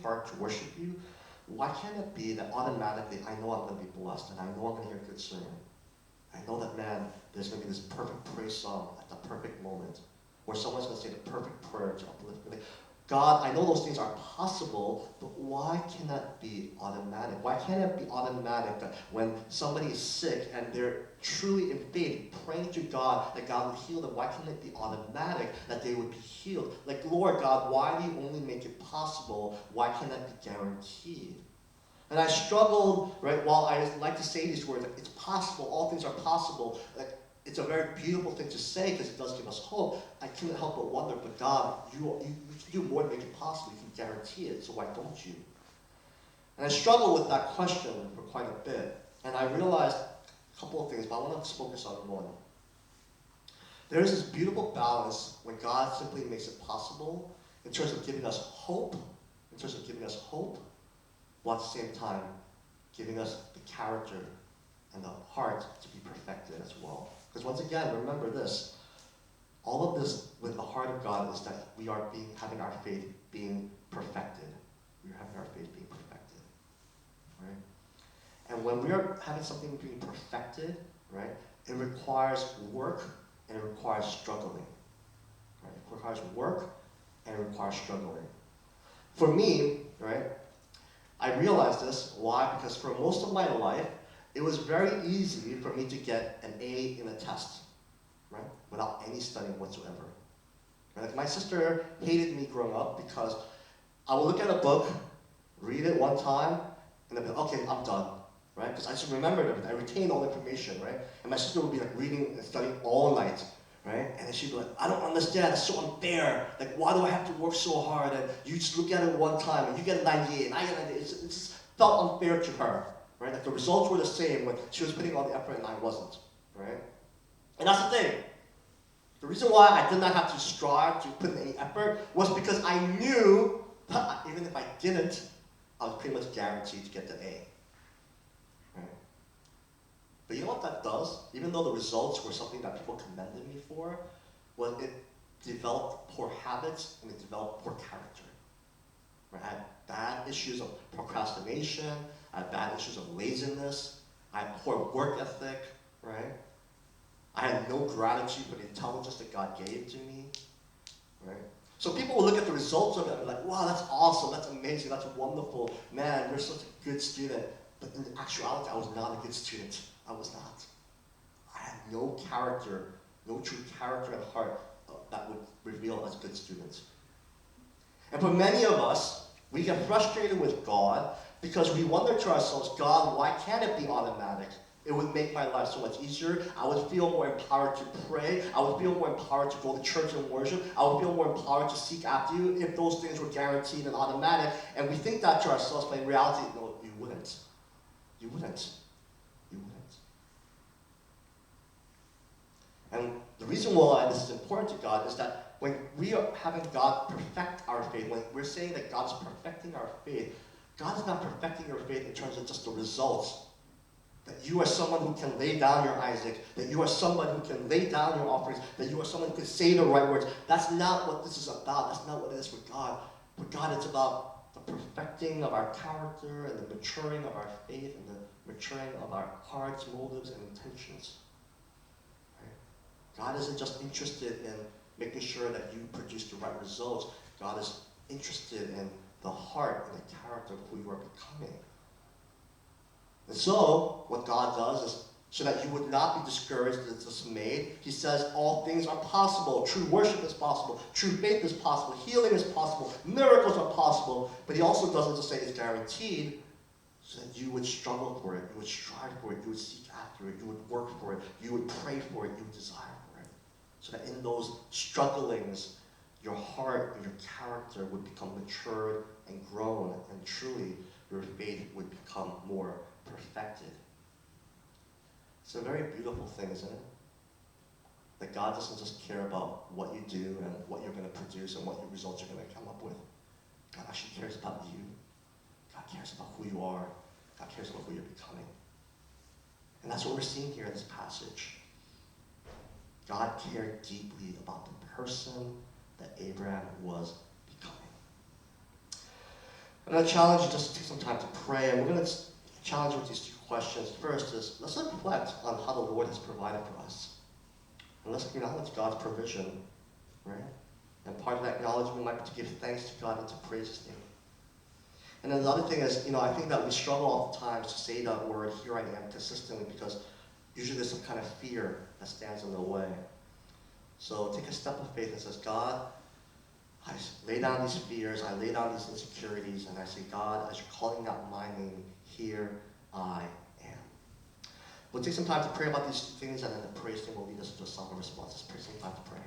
heart to worship you, why can't it be that automatically I know I'm going to be blessed and I know I'm going to hear a good sermon? I know that, man, there's going to be this perfect praise song at the perfect moment where someone's going to say the perfect prayer to uplift me. God, I know those things are possible, but why can that be automatic? Why can't it be automatic that when somebody is sick and they're truly in faith, praying to God that God would heal them, why can't it be automatic that they would be healed? Like, Lord God, why do you only make it possible? Why can't that be guaranteed? And I struggled, right, while I like to say these words, like, it's possible, all things are possible. Like, it's a very beautiful thing to say because it does give us hope. I couldn't help but wonder, but God, you can do more to make it possible. You can guarantee it, so why don't you? And I struggled with that question for quite a bit. And I realized a couple of things, but I want to focus on one. There is this beautiful balance when God simply makes it possible in terms of giving us hope, while at the same time giving us the character and the heart to be perfected as well. Because once again, remember this, all of this with the heart of God is that we are having our faith being perfected. We are having our faith being perfected, right? And when we are having something being perfected, right, it requires work and it requires struggling, right? It requires work and it requires struggling. For me, right, I realized this. Why? Because for most of my life, it was very easy for me to get an A in a test, right? Without any studying whatsoever. Right? Like my sister hated me growing up because I would look at a book, read it one time, and then be like, okay, I'm done, right? Because I just remembered everything. I retained all the information, right? And my sister would be like reading and studying all night, right? And then she'd be like, I don't understand, it's so unfair. Like, why do I have to work so hard? And you just look at it one time, and you get a 98, and I get a 98. It just felt unfair to her. Right? Like the results were the same when she was putting all the effort and I wasn't, right? And that's the thing. The reason why I did not have to strive to put in any effort was because I knew that even if I didn't, I was pretty much guaranteed to get the A, right? But you know what that does? Even though the results were something that people commended me for, was it developed poor habits and it developed poor character. Right? I had bad issues of procrastination, I had bad issues of laziness, I had poor work ethic, right? I had no gratitude for the intelligence that God gave to me, right? So people will look at the results of it and be like, wow, that's awesome, that's amazing, that's wonderful, man, you're such a good student. But in actuality, I was not a good student. I was not. I had no character, no true character and heart that would reveal as good students. And for many of us, we get frustrated with God because we wonder to ourselves, God, why can't it be automatic? It would make my life so much easier. I would feel more empowered to pray. I would feel more empowered to go to church and worship. I would feel more empowered to seek after you if those things were guaranteed and automatic. And we think that to ourselves, but in reality, no, you wouldn't. You wouldn't. You wouldn't. And the reason why this is important to God is that when we are having God perfect our faith, when we're saying that God is perfecting our faith, God is not perfecting your faith in terms of just the results. That you are someone who can lay down your Isaac, that you are someone who can lay down your offerings, that you are someone who can say the right words. That's not what this is about. That's not what it is for God. For God, it's about the perfecting of our character and the maturing of our faith and the maturing of our hearts, motives, and intentions. Right? God isn't just interested in making sure that you produce the right results. God is interested in the heart and the character of who you are becoming. And so, what God does is, so that you would not be discouraged and dismayed, he says all things are possible. True worship is possible. True faith is possible. Healing is possible. Miracles are possible. But he also doesn't just say it's guaranteed, so that you would struggle for it. You would strive for it. You would seek after it. You would work for it. You would pray for it. You would desire for it. So that in those strugglings, your heart and your character would become matured and grown, and truly your faith would become more perfected. It's a very beautiful thing, isn't it? That God doesn't just care about what you do and what you're going to produce and what your results you're going to come up with. God actually cares about you. God cares about who you are. God cares about who you're becoming. And that's what we're seeing here in this passage. God cared deeply about the person that Abraham was becoming. I'm going to challenge you just to take some time to pray, and we're going to challenge you with these two questions. First is, let's reflect on how the Lord has provided for us. And let's acknowledge God's provision, right? And part of that acknowledgement might be to give thanks to God and to praise His name. And then the other thing is, I think that we struggle oftentimes to say that word, here I am, consistently, because usually there's some kind of fear that stands in the way. So take a step of faith and says, God, I lay down these fears, I lay down these insecurities, and I say, God, as you're calling out my name, here I am. We'll take some time to pray about these things, and then the praise team will lead us into a song of response. Let's pray some time to pray.